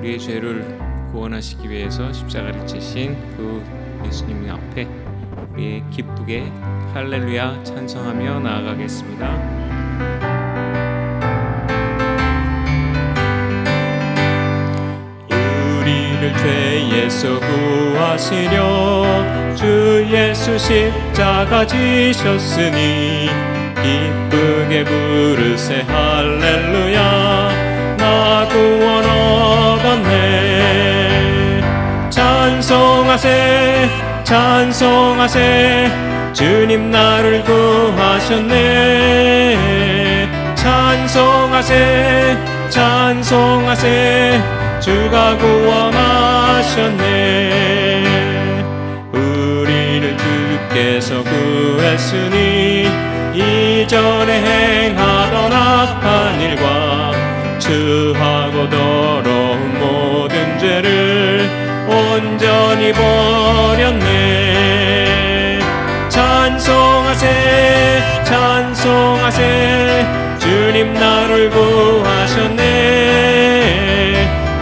우리의 죄를 구원하시기 위해서 십자가를 지신 그 예수님 앞에 우리 기쁘게 할렐루야 찬송하며 나아가겠습니다. 우리를 죄에서 구하시려 주 예수 십자가 지셨으니 기쁘게 부르세 할렐루야 나 구원 얻었네. 찬송하세 찬송하세 주님 나를 구하셨네. 찬송하세 찬송하세 주가 구원하셨네. 우리를 주께서 구했으니 이전에 행하던 악한 일과 추하고 더러운 모든 죄를 온전히 버렸네. 찬송하세 찬송하세 주님 나를 구하셨네.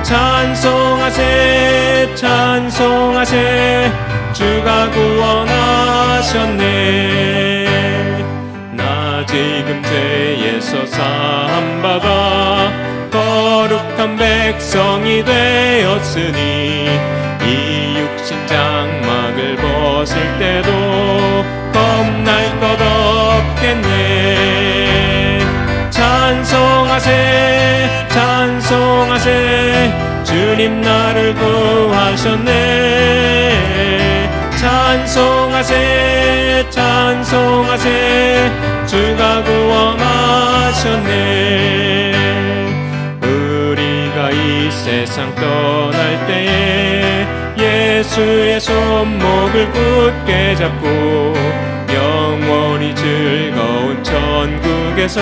찬송하세 찬송하세 주가 구원하셨네. 나 지금 죄에서 사함받아 거룩한 백성이 되었으니 이 육신 장막을 벗을 때도 겁날 것 없겠네. 찬송하세 찬송하세 주님 나를 구하셨네. 찬송하세 찬송하세 주가 구원하셨네. 우리가 이 세상 떠날 때에 예수의 손목을 굳게 잡고 영원히 즐거운 천국에서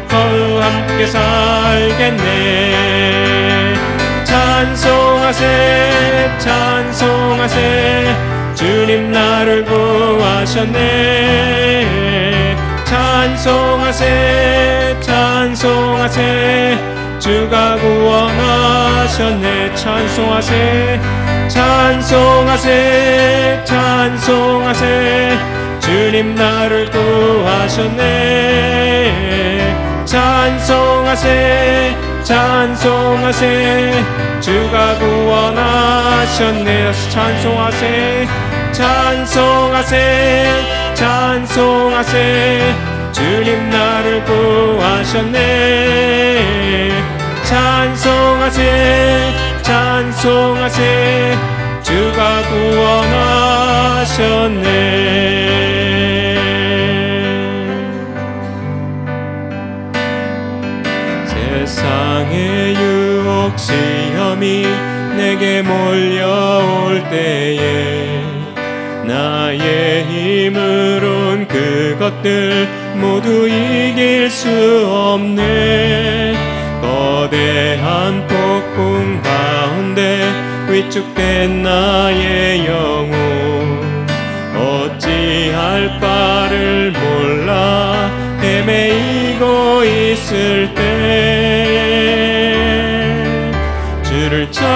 거울 함께 살겠네. 찬송하세 찬송하세 주님 나를 구하셨네. 찬송하세 찬송하세 주가 구원하셨네. 찬송하세 찬송하세 찬송하세 주님 나를 구하셨네. 찬송하세 찬송하세 주가 구원하셨네. 찬송하세 찬송하세 찬송하세 주님 나를 구하셨네. 찬송하세 찬송하세 주가 구원하셨네. 세상의 유혹 시험이 내게 몰려올 때에 나의 힘으론 그것들 모두 이길 수 없네. 거대한 폭풍 가운데 위축된 나의 영혼 어찌할 바를 몰라 헤매이고 있을 때 주를 찬양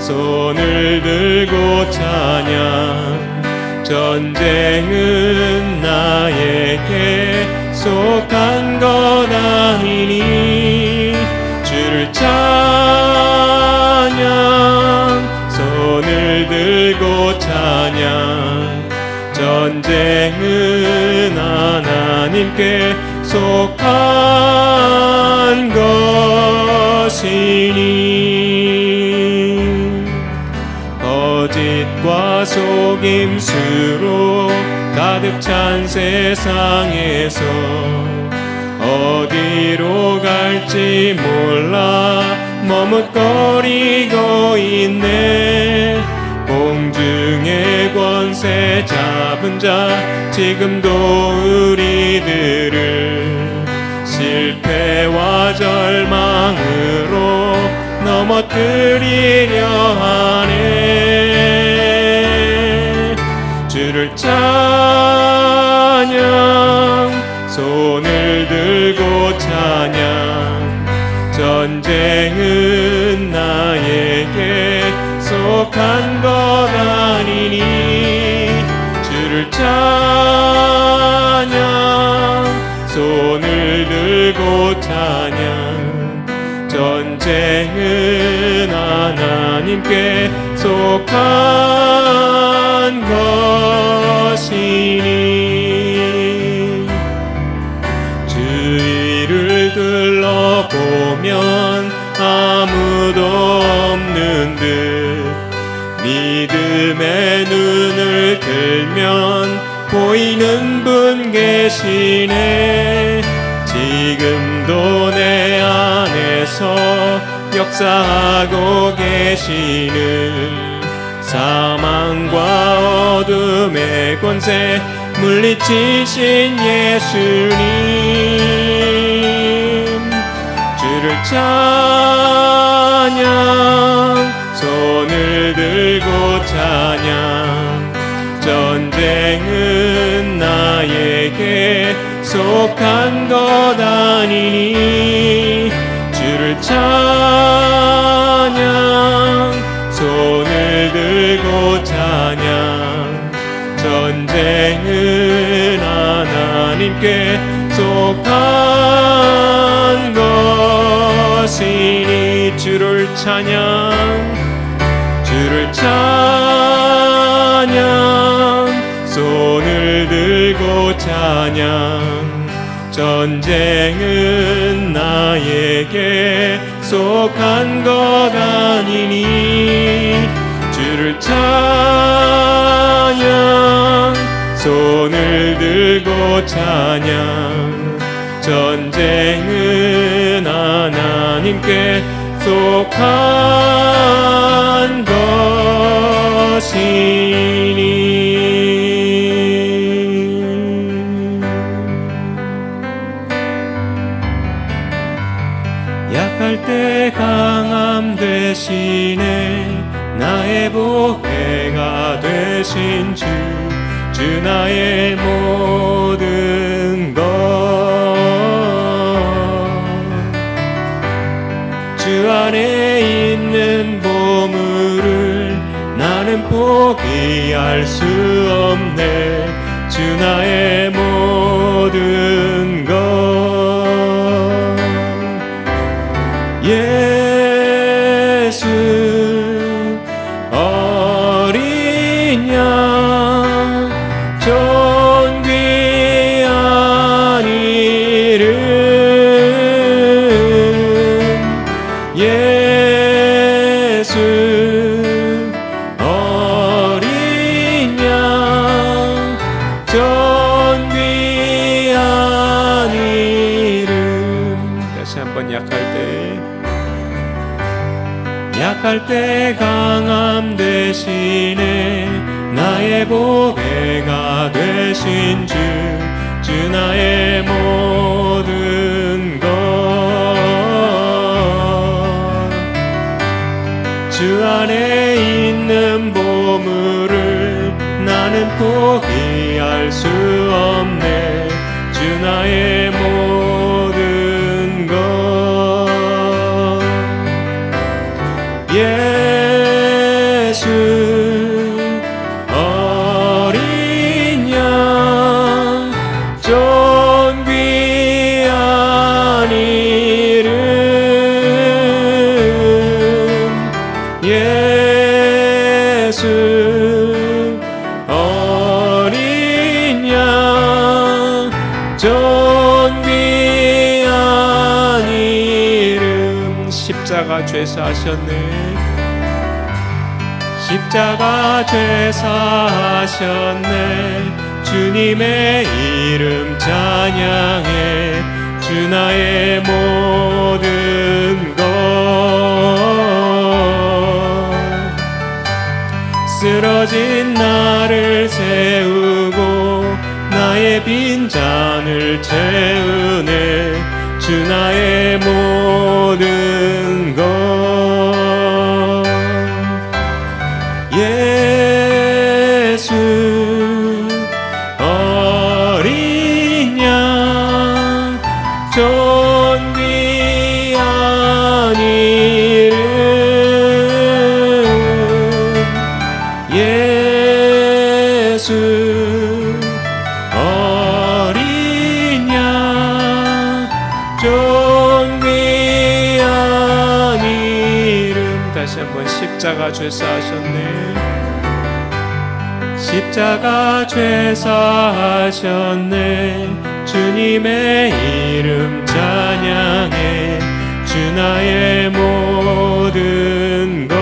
손을 들고 찬양 전쟁은 나에게 속한 것 아니니 주를 찬양 손을 들고 찬양 전쟁은 하나님께 속한 것이니 거짓과 속임수로 가득 찬 세상에서 어디로 갈지 몰라 머뭇거리고 있네. 공중의 권세 잡은 자 지금도 우리들을 실패와 절망으로 넘어뜨리려 하네. 주를 찬양 손을 들고 찬양 전쟁은 나에게 속한 것 아니니 주를 찬양 손을 들고 찬양 전쟁은 하나님께 속한 것이니 주위를 둘러보면 아무도 없는 듯 믿음의 눈을 들면 보이는 분 계시네 지금도 내 안에서 역사하고 계시는 사망과 어둠의 권세 물리치신 예수님 주를 찬양 손을 들고 찬양 전쟁은 나에게 속한 것 아니니 주를 찬양 손을 들고 찬양 전쟁은 하나님께 속한 것이니 주를 찬양 손을 들고 찬양 전쟁은 나에게 속한 것 아니니 주를 찬양 손을 들고 찬양 전쟁은 하나님께 속한 것이니 약할 때 강함 되시네 나의 보혜가 되신 주 나의 모든 것 주 안에 있는 보물을 나는 포기할 수 없네 주 나의 모든 것 예수 어린 양 존귀한 이름 예수 어린 양 존귀한 이름 다시 한번 약할 때 강함 되시네 나의 보배가 되신 주 나의 모든 것 주 안에 있는 보물을 나는 포기할 수 없네 주 나의 모든 것 예수 어린 양 존귀한 이름 예수 어린 양 존귀한 이름 십자가 죄사하셨네 십자가 죄사하셨네 주님의 이름 찬양해 주 나의 모든 것 쓰러진 나를 세우고 나의 빈잔을 채우네 주 나의 모든 것 예수 어린 양 존귀한 다시 한번 십자가 죄사하셨네. 십자가 죄사하셨네. 주님의 이름 찬양해. 주 나의 모든 것.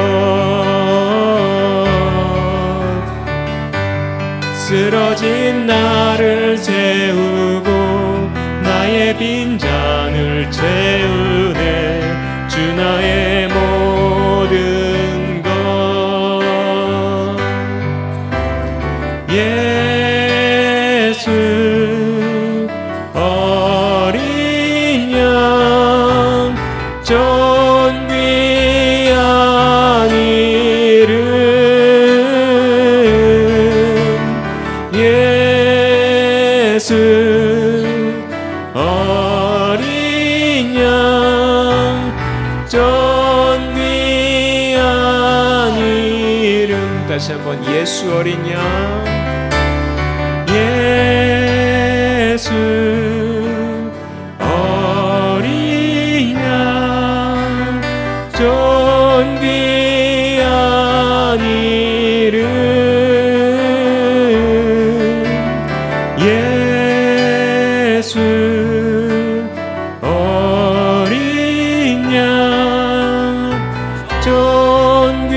쓰러진 나를 세우고 나의 빈잔을 채우네. 주 나의 모든 것. 예수 어린 양 존귀한 이름. 예수 어린 양 존귀한 이름. 다시 한번 예수 어린 양. 예수 어린 양 존귀한 이름. 예수 어린 양 존귀한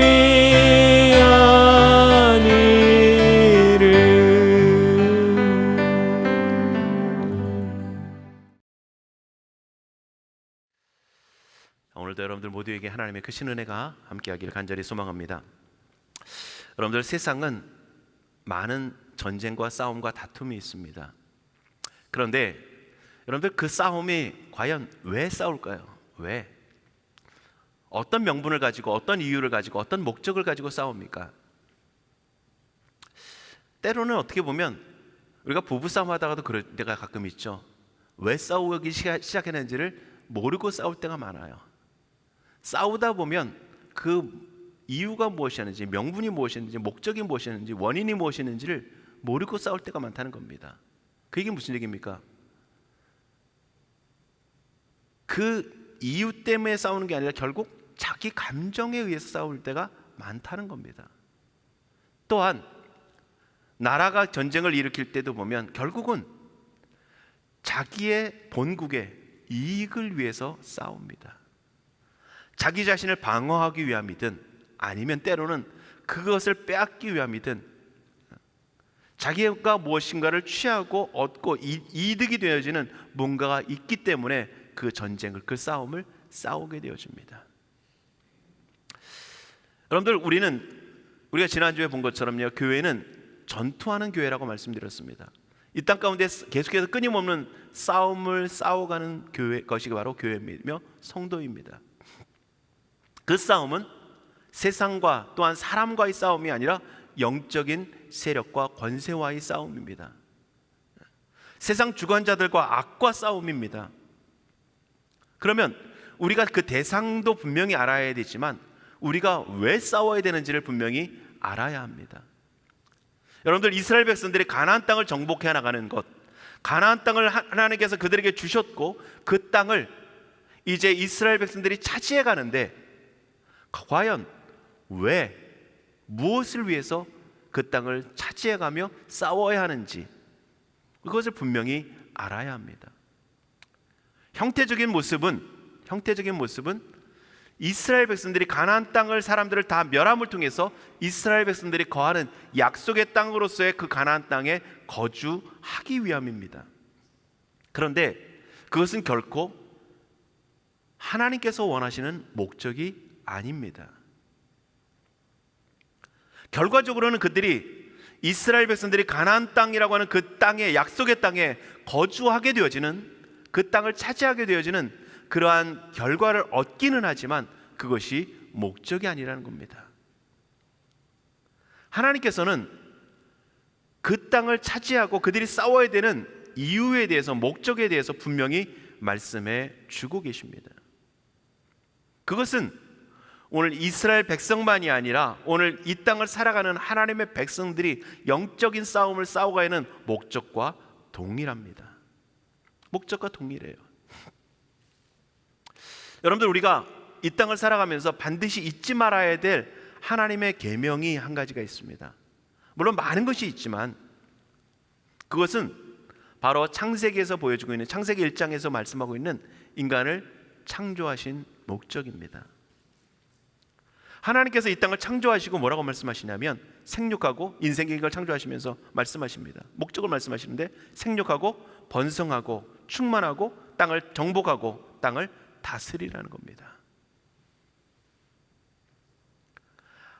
이름. 오늘도 여러분들 모두에게 하나님의 크신 은혜가 함께하기를 간절히 소망합니다. 여러분들, 세상은 많은 전쟁과 싸움과 다툼이 있습니다. 그런데 여러분들, 그 싸움이 과연 왜 싸울까요? 왜? 어떤 명분을 가지고, 어떤 이유를 가지고, 어떤 목적을 가지고 싸웁니까? 때로는 어떻게 보면 우리가 부부싸움 하다가도 그럴 때가 가끔 있죠. 왜 싸우기 시작했는지를 모르고 싸울 때가 많아요. 싸우다 보면 그 이유가 무엇이었는지, 명분이 무엇이었는지, 목적이 무엇이었는지, 원인이 무엇이었는지를 모르고 싸울 때가 많다는 겁니다. 그 얘기는 무슨 얘기입니까? 그 이유 때문에 싸우는 게 아니라 결국 자기 감정에 의해서 싸울 때가 많다는 겁니다. 또한 나라가 전쟁을 일으킬 때도 보면 결국은 자기의 본국의 이익을 위해서 싸웁니다. 자기 자신을 방어하기 위함이든 아니면 때로는 그것을 빼앗기 위함이든 자기가 무엇인가를 취하고 얻고 이득이 되어지는 뭔가가 있기 때문에 그 전쟁을, 그 싸움을 싸우게 되어집니다. 여러분들, 우리가 지난주에 본 것처럼요, 교회는 전투하는 교회라고 말씀드렸습니다. 이 땅 가운데 계속해서 끊임없는 싸움을 싸워가는 것이 바로 교회이며 성도입니다. 그 싸움은 세상과 또한 사람과의 싸움이 아니라 영적인 세력과 권세와의 싸움입니다. 세상 주관자들과 악과 싸움입니다. 그러면 우리가 그 대상도 분명히 알아야 되지만 우리가 왜 싸워야 되는지를 분명히 알아야 합니다. 여러분들, 이스라엘 백성들이 가나안 땅을 정복해 나가는 것, 가나안 땅을 하나님께서 그들에게 주셨고 그 땅을 이제 이스라엘 백성들이 차지해 가는데 과연 왜, 무엇을 위해서 그 땅을 차지해 가며 싸워야 하는지 그것을 분명히 알아야 합니다. 형태적인 모습은 이스라엘 백성들이 가나안 땅을, 사람들을 다 멸함을 통해서 이스라엘 백성들이 거하는 약속의 땅으로서의 그 가나안 땅에 거주하기 위함입니다. 그런데 그것은 결코 하나님께서 원하시는 목적이 아닙니다. 결과적으로는 이스라엘 백성들이 가나안 땅이라고 하는 그 땅에, 약속의 땅에 거주하게 되어지는, 그 땅을 차지하게 되어지는 그러한 결과를 얻기는 하지만 그것이 목적이 아니라는 겁니다. 하나님께서는 그 땅을 차지하고 그들이 싸워야 되는 이유에 대해서, 목적에 대해서 분명히 말씀해 주고 계십니다. 그것은 오늘 이스라엘 백성만이 아니라 오늘 이 땅을 살아가는 하나님의 백성들이 영적인 싸움을 싸워가야 하는 목적과 동일합니다. 목적과 동일해요. 여러분들, 우리가 이 땅을 살아가면서 반드시 잊지 말아야 될 하나님의 계명이 한 가지가 있습니다. 물론 많은 것이 있지만 그것은 바로 창세기에서 보여주고 있는, 창세기 1장에서 말씀하고 있는 인간을 창조하신 목적입니다. 하나님께서 이 땅을 창조하시고 뭐라고 말씀하시냐면 생육하고, 인생의 걸 창조하시면서 말씀하십니다. 목적을 말씀하시는데 생육하고 번성하고 충만하고 땅을 정복하고 땅을 다스리라는 겁니다.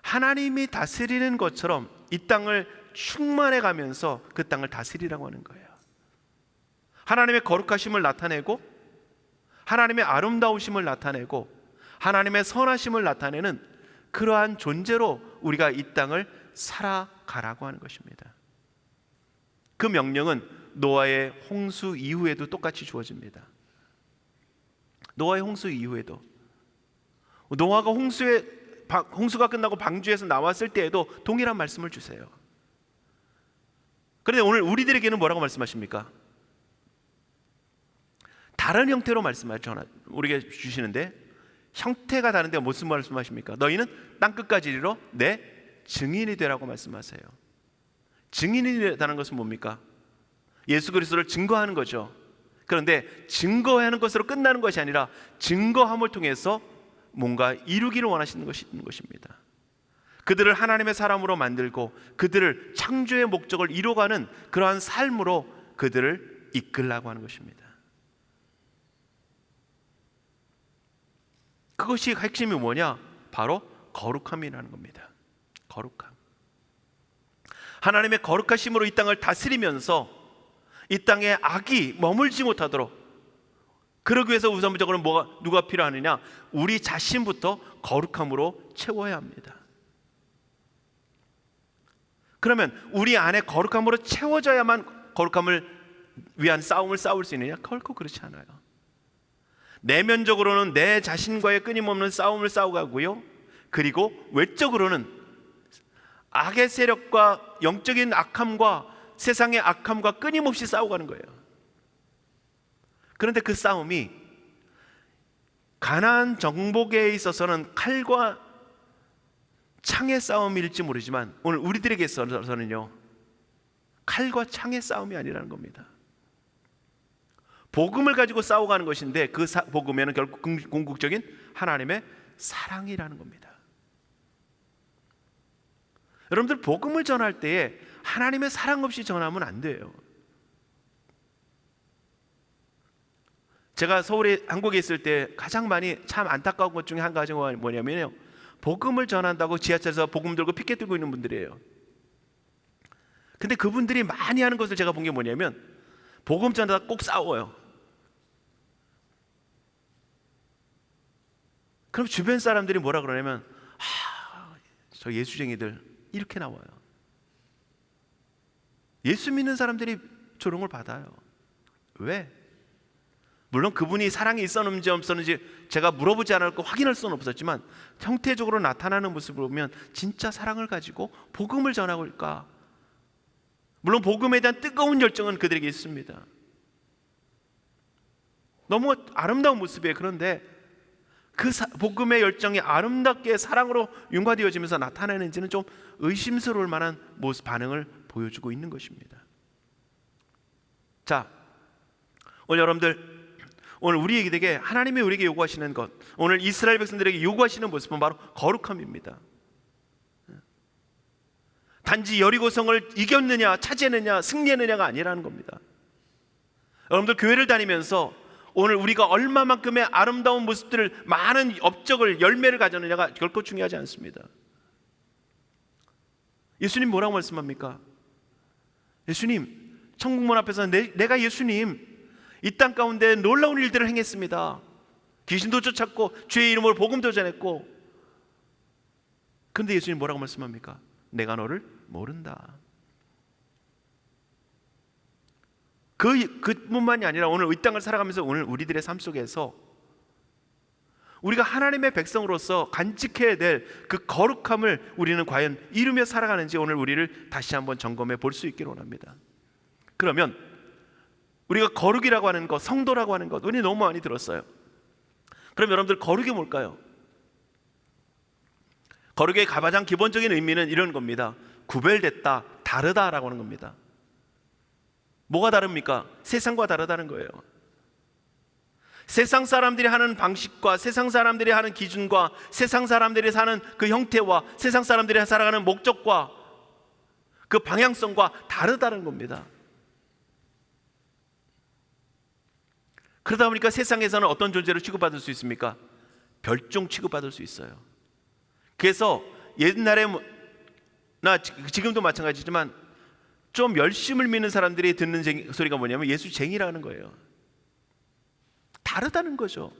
하나님이 다스리는 것처럼 이 땅을 충만해 가면서 그 땅을 다스리라고 하는 거예요. 하나님의 거룩하심을 나타내고 하나님의 아름다우심을 나타내고 하나님의 선하심을 나타내는 그러한 존재로 우리가 이 땅을 살아가라고 하는 것입니다. 그 명령은 노아의 홍수 이후에도 똑같이 주어집니다. 노아의 홍수 이후에도, 노아가 홍수가 끝나고 방주에서 나왔을 때에도 동일한 말씀을 주세요. 그런데 오늘 우리들에게는 뭐라고 말씀하십니까? 다른 형태로 우리에게 주시는데, 형태가 다른데 무슨 말씀하십니까? 너희는 땅끝까지 이르러 내 증인이 되라고 말씀하세요. 증인이 되다는 것은 뭡니까? 예수 그리스도를 증거하는 거죠. 그런데 증거하는 것으로 끝나는 것이 아니라 증거함을 통해서 뭔가 이루기를 원하시는 것입니다. 그들을 하나님의 사람으로 만들고 그들을 창조의 목적을 이루어가는 그러한 삶으로 그들을 이끌라고 하는 것입니다. 그것이 핵심이 뭐냐? 바로 거룩함이라는 겁니다. 거룩함. 하나님의 거룩하심으로 이 땅을 다스리면서 이 땅에 악이 머물지 못하도록, 그러기 위해서 우선적으로 누가 필요하느냐? 우리 자신부터 거룩함으로 채워야 합니다. 그러면 우리 안에 거룩함으로 채워져야만 거룩함을 위한 싸움을 싸울 수 있느냐? 결코 그렇지 않아요. 내면적으로는 내 자신과의 끊임없는 싸움을 싸워가고요, 그리고 외적으로는 악의 세력과 영적인 악함과 세상의 악함과 끊임없이 싸워가는 거예요. 그런데 그 싸움이 가나안 정복에 있어서는 칼과 창의 싸움일지 모르지만 오늘 우리들에게 있어서는요, 칼과 창의 싸움이 아니라는 겁니다. 복음을 가지고 싸워가는 것인데 그 복음에는 결국 궁극적인 하나님의 사랑이라는 겁니다. 여러분들, 복음을 전할 때에 하나님의 사랑 없이 전하면 안 돼요. 제가 서울에, 한국에 있을 때 가장 많이 참 안타까운 것 중에 한 가지가 뭐냐면요, 복음을 전한다고 지하철에서 복음 들고 피켓 들고 있는 분들이에요. 근데 그분들이 많이 하는 것을 제가 본 게 뭐냐면 복음 전하다 꼭 싸워요. 그럼 주변 사람들이 뭐라 그러냐면, 저 예수쟁이들 이렇게 나와요. 예수 믿는 사람들이 조롱을 받아요. 왜? 물론 그분이 사랑이 있었는지 없었는지 제가 물어보지 않았고 확인할 수는 없었지만 형태적으로 나타나는 모습을 보면 진짜 사랑을 가지고 복음을 전하고 있을까? 물론 복음에 대한 뜨거운 열정은 그들에게 있습니다. 너무 아름다운 모습이에요. 그런데 그 복음의 열정이 아름답게 사랑으로 융화되어지면서 나타나는지는 좀 의심스러울 만한 모습, 반응을 보여주고 있는 것입니다. 자, 오늘 여러분들, 오늘 우리에게 하나님이 우리에게 요구하시는 것, 오늘 이스라엘 백성들에게 요구하시는 모습은 바로 거룩함입니다. 단지 여리고성을 이겼느냐, 차지했느냐, 승리했느냐가 아니라는 겁니다. 여러분들, 교회를 다니면서 오늘 우리가 얼마만큼의 아름다운 모습들을, 많은 업적을, 열매를 가졌느냐가 결코 중요하지 않습니다. 예수님 뭐라고 말씀합니까? 예수님, 천국문 앞에서 내가 예수님 이 땅 가운데 놀라운 일들을 행했습니다. 귀신도 쫓았고 주의 이름으로 복음도 전했고. 그런데 예수님 뭐라고 말씀합니까? 내가 너를 모른다. 그뿐만이 아니라 오늘 이 땅을 살아가면서 오늘 우리들의 삶 속에서 우리가 하나님의 백성으로서 간직해야 될 그 거룩함을 우리는 과연 이루며 살아가는지 오늘 우리를 다시 한번 점검해 볼 수 있기를 원합니다. 그러면 우리가 거룩이라고 하는 것, 성도라고 하는 것, 우리 너무 많이 들었어요. 그럼 여러분들, 거룩이 뭘까요? 거룩의 가장 기본적인 의미는 이런 겁니다. 구별됐다, 다르다라고 하는 겁니다. 뭐가 다릅니까? 세상과 다르다는 거예요. 세상 사람들이 하는 방식과 세상 사람들이 하는 기준과 세상 사람들이 사는 그 형태와 세상 사람들이 살아가는 목적과 그 방향성과 다르다는 겁니다. 그러다 보니까 세상에서는 어떤 존재로 취급받을 수 있습니까? 별종 취급받을 수 있어요. 그래서 옛날에나 지금도 마찬가지지만 좀 열심을 믿는 사람들이 듣는 소리가 뭐냐면 예수쟁이라는 거예요. 다르다는 거죠.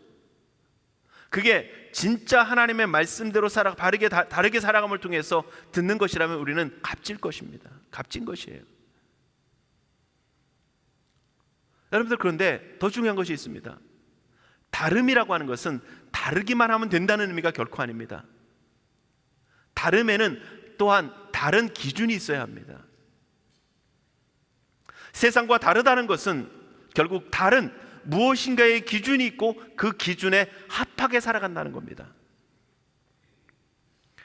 그게 진짜 하나님의 말씀대로 다르게 살아감을 통해서 듣는 것이라면 우리는 값질 것입니다. 값진 것이에요. 여러분들, 그런데 더 중요한 것이 있습니다. 다름이라고 하는 것은 다르기만 하면 된다는 의미가 결코 아닙니다. 다름에는 또한 다른 기준이 있어야 합니다. 세상과 다르다는 것은 결국 다른 무엇인가의 기준이 있고 그 기준에 합하게 살아간다는 겁니다.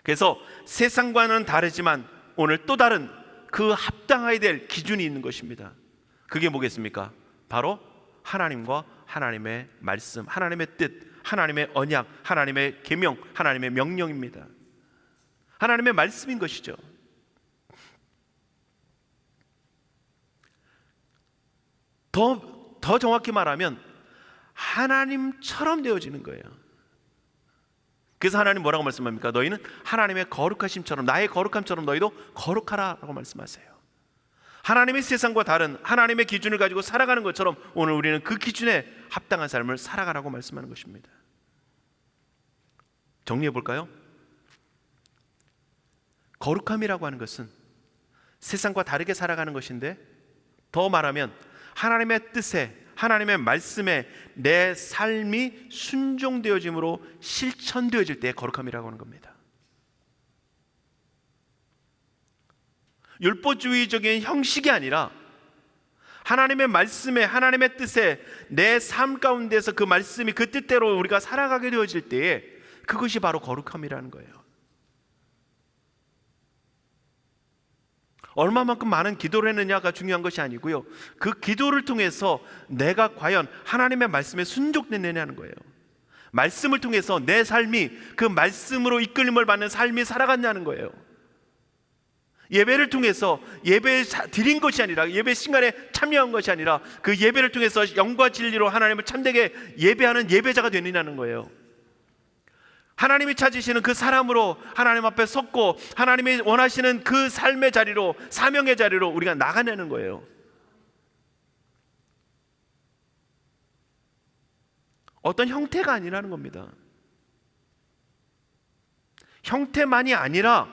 그래서 세상과는 다르지만 오늘 또 다른 그 합당해야 될 기준이 있는 것입니다. 그게 뭐겠습니까? 바로 하나님과 하나님의 말씀, 하나님의 뜻, 하나님의 언약, 하나님의 계명, 하나님의 명령입니다. 하나님의 말씀인 것이죠. 더 정확히 말하면 하나님처럼 되어지는 거예요. 그래서 하나님 뭐라고 말씀합니까? 너희는 하나님의 거룩하심처럼, 나의 거룩함처럼 너희도 거룩하라 라고 말씀하세요. 하나님의 세상과 다른 하나님의 기준을 가지고 살아가는 것처럼 오늘 우리는 그 기준에 합당한 삶을 살아가라고 말씀하는 것입니다. 정리해 볼까요? 거룩함이라고 하는 것은 세상과 다르게 살아가는 것인데, 더 말하면 하나님의 뜻에, 하나님의 말씀에 내 삶이 순종되어짐으로 실천되어질 때 거룩함이라고 하는 겁니다. 율법주의적인 형식이 아니라 하나님의 말씀에, 하나님의 뜻에 내 삶 가운데서 그 말씀이 그 뜻대로 우리가 살아가게 되어질 때에 그것이 바로 거룩함이라는 거예요. 얼마만큼 많은 기도를 했느냐가 중요한 것이 아니고요, 그 기도를 통해서 내가 과연 하나님의 말씀에 순종됐느냐는 거예요. 말씀을 통해서 내 삶이 그 말씀으로 이끌림을 받는 삶이 살아갔냐는 거예요. 예배를 통해서 예배 드린 것이 아니라, 예배 시간에 참여한 것이 아니라 그 예배를 통해서 영과 진리로 하나님을 참되게 예배하는 예배자가 되느냐는 거예요. 하나님이 찾으시는 그 사람으로 하나님 앞에 섰고 하나님이 원하시는 그 삶의 자리로, 사명의 자리로 우리가 나가내는 거예요. 어떤 형태가 아니라는 겁니다. 형태만이 아니라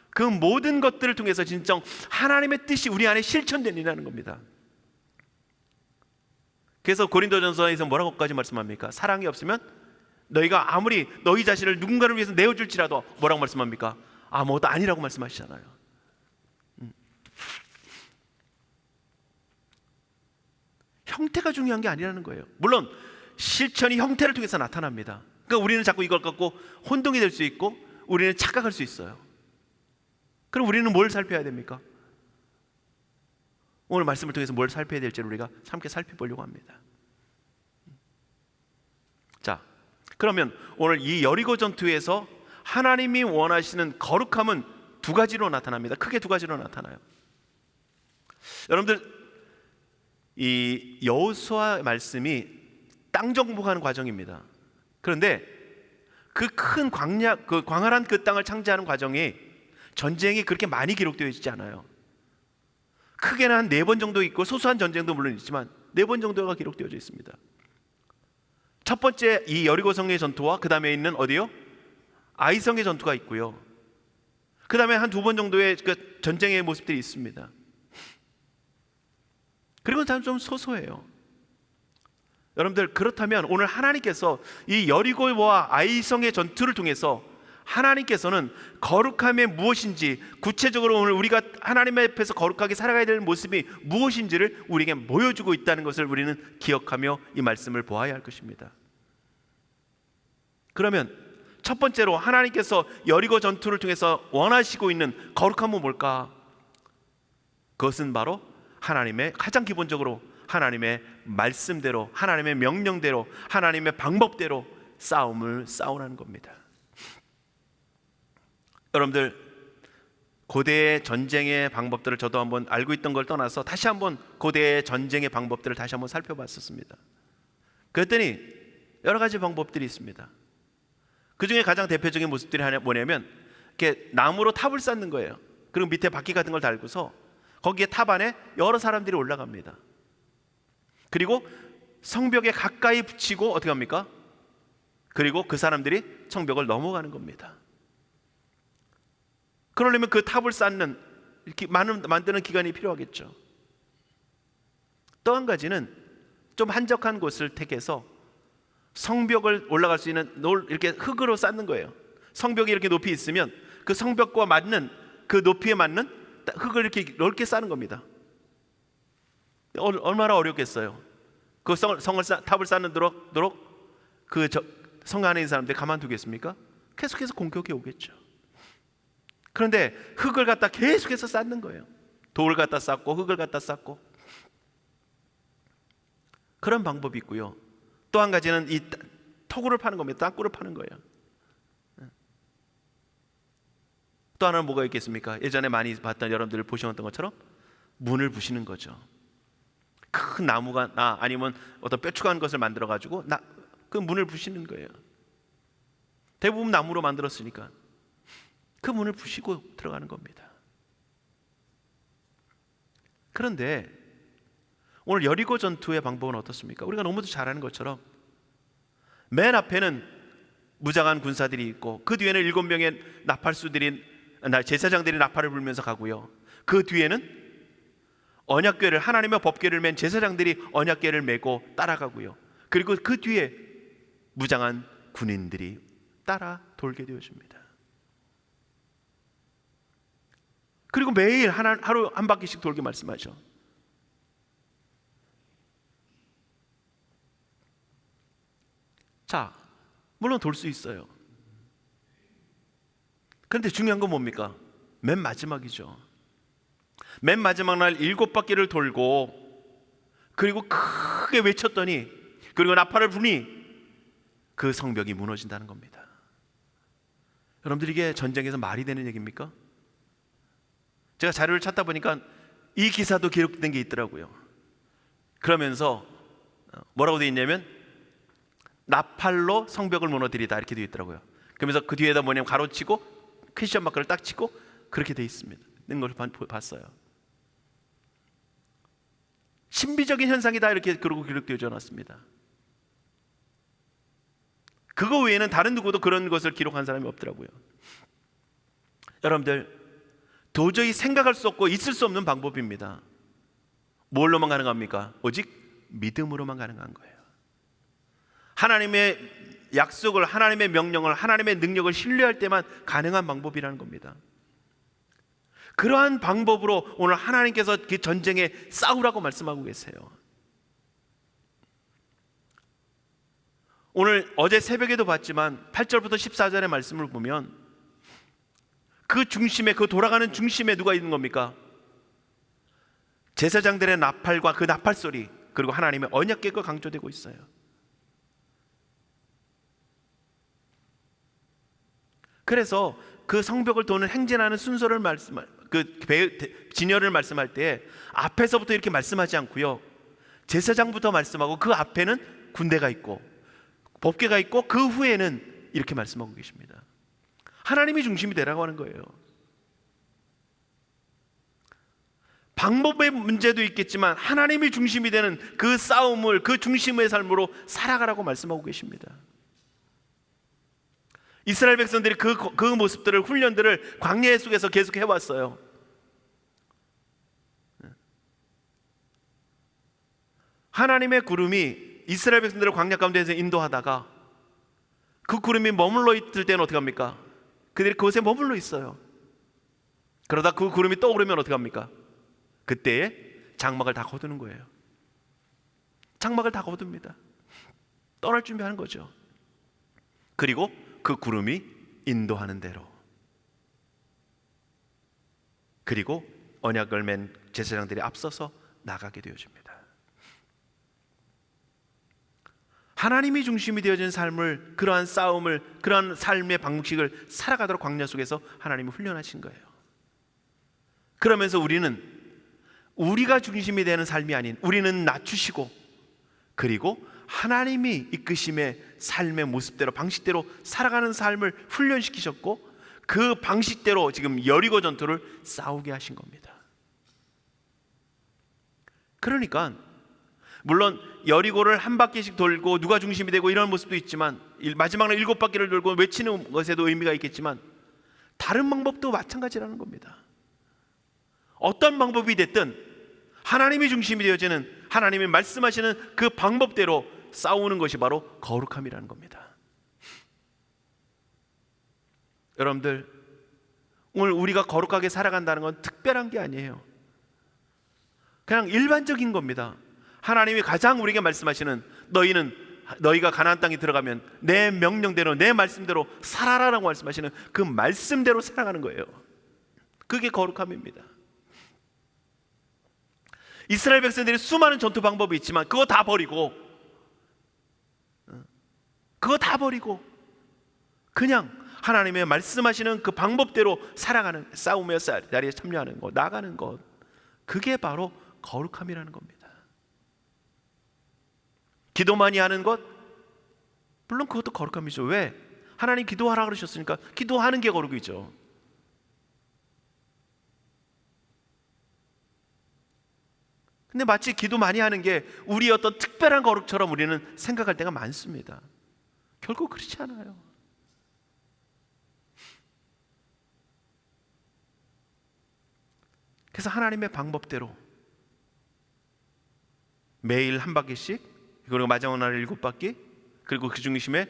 그 모든 것들을 통해서 진정 하나님의 뜻이 우리 안에 실천되느냐는 겁니다. 그래서 고린도전서에서 뭐라고까지 말씀합니까? 사랑이 없으면 너희가 아무리 너희 자신을 누군가를 위해서 내어줄지라도 뭐라고 말씀합니까? 아무것도 아니라고 말씀하시잖아요. 형태가 중요한 게 아니라는 거예요. 물론 실천이 형태를 통해서 나타납니다. 그러니까 우리는 자꾸 이걸 갖고 혼동이 될 수 있고 우리는 착각할 수 있어요. 그럼 우리는 뭘 살펴야 됩니까? 오늘 말씀을 통해서 뭘 살펴야 될지를 우리가 함께 살펴보려고 합니다. 자, 그러면 오늘 이 여리고 전투에서 하나님이 원하시는 거룩함은 두 가지로 나타납니다. 크게 두 가지로 나타나요. 여러분들, 이 여호수아 말씀이 땅 정복하는 과정입니다. 그런데 그 큰 광활한 그 땅을 창제하는 과정이 전쟁이 그렇게 많이 기록되어 있지 않아요. 크게는 한 4번 정도 있고 소소한 전쟁도 물론 있지만 4번 정도가 기록되어져 있습니다. 첫 번째 이 여리고성의 전투와 그 다음에 있는 어디요? 아이성의 전투가 있고요. 그 다음에 한 2번 정도의 그 전쟁의 모습들이 있습니다. 그리고 좀 소소해요. 여러분들, 그렇다면 오늘 하나님께서 이 여리고와 아이성의 전투를 통해서 하나님께서는 거룩함이 무엇인지, 구체적으로 오늘 우리가 하나님 앞에서 거룩하게 살아가야 될 모습이 무엇인지를 우리에게 보여주고 있다는 것을 우리는 기억하며 이 말씀을 보아야 할 것입니다. 그러면 첫 번째로 하나님께서 여리고 전투를 통해서 원하시고 있는 거룩함은 뭘까? 그것은 바로 하나님의, 가장 기본적으로 하나님의 말씀대로, 하나님의 명령대로, 하나님의 방법대로 싸움을 싸우라는 겁니다. 여러분들, 고대의 전쟁의 방법들을 저도 한번 알고 있던 걸 떠나서 다시 한번 고대의 전쟁의 방법들을 다시 한번 살펴봤었습니다. 그랬더니 여러 가지 방법들이 있습니다. 그 중에 가장 대표적인 모습들이 하나 뭐냐면, 이렇게 나무로 탑을 쌓는 거예요. 그리고 밑에 바퀴 같은 걸 달고서 거기에 탑 안에 여러 사람들이 올라갑니다. 그리고 성벽에 가까이 붙이고 어떻게 합니까? 그리고 그 사람들이 성벽을 넘어가는 겁니다. 그러려면 그 탑을 쌓는, 이렇게 만드는 기간이 필요하겠죠. 또 한 가지는 좀 한적한 곳을 택해서 성벽을 올라갈 수 있는 이렇게 흙으로 쌓는 거예요. 성벽이 이렇게 높이 있으면 그 성벽과 맞는, 그 높이에 맞는 흙을 이렇게 넓게 쌓는 겁니다. 얼마나 어렵겠어요. 그 탑을 쌓는도록 그 성 안에 있는 사람들이 가만두겠습니까? 계속해서 공격해 오겠죠. 그런데 흙을 갖다 계속해서 쌓는 거예요. 돌을 갖다 쌓고 흙을 갖다 쌓고, 그런 방법이 있고요. 또 한 가지는 이 토구를 파는 겁니다. 땅굴을 파는 거예요. 또 하나는 뭐가 있겠습니까? 예전에 많이 봤던, 여러분들 보셨던 것처럼 문을 부시는 거죠. 큰 나무가 아니면 어떤 뾰족한 것을 만들어 가지고 그 문을 부시는 거예요. 대부분 나무로 만들었으니까 그 문을 부시고 들어가는 겁니다. 그런데 오늘 여리고 전투의 방법은 어떻습니까? 우리가 너무도 잘 아는 것처럼 맨 앞에는 무장한 군사들이 있고, 그 뒤에는 7명의 제사장들이 나팔을 불면서 가고요. 그 뒤에는 언약궤를, 하나님의 법궤를 맨 제사장들이 언약궤를 메고 따라가고요. 그리고 그 뒤에 무장한 군인들이 따라 돌게 되어집니다. 그리고 매일 하루 한 바퀴씩 돌게 말씀하죠. 자, 물론 돌 수 있어요. 그런데 중요한 건 뭡니까? 맨 마지막이죠. 맨 마지막 날 7바퀴를 돌고, 그리고 크게 외쳤더니, 그리고 나팔을 부니 그 성벽이 무너진다는 겁니다. 여러분들, 이게 전쟁에서 말이 되는 얘기입니까? 제가 자료를 찾다 보니까 이 기사도 기록된 게 있더라고요. 그러면서 뭐라고 되어 있냐면, 나팔로 성벽을 무너뜨리다, 이렇게 되어 있더라고요. 그러면서 그 뒤에다 뭐냐면 가로치고 퀘스천 마크를 딱 치고 그렇게 되어 있습니다. 는 걸 봤어요. 신비적인 현상이다, 이렇게 그러고 기록되어 놨습니다. 그거 외에는 다른 누구도 그런 것을 기록한 사람이 없더라고요. 여러분들, 도저히 생각할 수 없고 있을 수 없는 방법입니다. 뭘로만 가능합니까? 오직 믿음으로만 가능한 거예요. 하나님의 약속을, 하나님의 명령을, 하나님의 능력을 신뢰할 때만 가능한 방법이라는 겁니다. 그러한 방법으로 오늘 하나님께서 그 전쟁에 싸우라고 말씀하고 계세요. 오늘 어제 새벽에도 봤지만 8절부터 14절의 말씀을 보면 그 중심에, 그 돌아가는 중심에 누가 있는 겁니까? 제사장들의 나팔과 그 나팔 소리, 그리고 하나님의 언약궤가 강조되고 있어요. 그래서 그 성벽을 도는 행진하는 순서를 진열을 말씀할 때 앞에서부터 이렇게 말씀하지 않고요, 제사장부터 말씀하고 그 앞에는 군대가 있고 법궤가 있고 그 후에는 이렇게 말씀하고 계십니다. 하나님이 중심이 되라고 하는 거예요. 방법의 문제도 있겠지만 하나님이 중심이 되는 그 싸움을, 그 중심의 삶으로 살아가라고 말씀하고 계십니다. 이스라엘 백성들이 그 모습들을, 훈련들을 광야 속에서 계속 해왔어요. 하나님의 구름이 이스라엘 백성들을 광야 가운데서 인도하다가 그 구름이 머물러 있을 때는 어떻게 합니까? 그들이 그곳에 머물러 있어요. 그러다 그 구름이 떠오르면 어떻게 합니까? 그때에 장막을 다 거두는 거예요. 장막을 다 거둡니다. 떠날 준비하는 거죠. 그리고 그 구름이 인도하는 대로, 그리고 언약을 맨 제사장들이 앞서서 나가게 되어집니다. 하나님이 중심이 되어진 삶을, 그러한 싸움을, 그러한 삶의 방식을 살아가도록 광야 속에서 하나님이 훈련하신 거예요. 그러면서 우리는 우리가 중심이 되는 삶이 아닌, 우리는 낮추시고, 그리고 하나님이 이끄심의 삶의 모습대로, 방식대로 살아가는 삶을 훈련시키셨고, 그 방식대로 지금 여리고 전투를 싸우게 하신 겁니다. 그러니까 물론 여리고를 한 바퀴씩 돌고 누가 중심이 되고 이런 모습도 있지만, 마지막으로 7바퀴를 돌고 외치는 것에도 의미가 있겠지만, 다른 방법도 마찬가지라는 겁니다. 어떤 방법이 됐든 하나님이 중심이 되어지는, 하나님이 말씀하시는 그 방법대로 싸우는 것이 바로 거룩함이라는 겁니다. 여러분들, 오늘 우리가 거룩하게 살아간다는 건 특별한 게 아니에요. 그냥 일반적인 겁니다. 하나님이 가장 우리에게 말씀하시는, 너희가 가나안 땅에 들어가면 내 명령대로, 내 말씀대로 살아라라고 말씀하시는 그 말씀대로 살아가는 거예요. 그게 거룩함입니다. 이스라엘 백성들이 수많은 전투 방법이 있지만 그거 다 버리고 그냥 하나님의 말씀하시는 그 방법대로 살아가는, 싸우며 자리에 참여하는 것, 나가는 것, 그게 바로 거룩함이라는 겁니다. 기도 많이 하는 것, 물론 그것도 거룩함이죠. 왜? 하나님 기도하라 그러셨으니까 기도하는 게 거룩이죠. 근데 마치 기도 많이 하는 게 우리 어떤 특별한 거룩처럼 우리는 생각할 때가 많습니다. 결국 그렇지 않아요. 그래서 하나님의 방법대로 매일 한 바퀴씩, 그리고 마지막 날 7바퀴, 그리고 그 중심에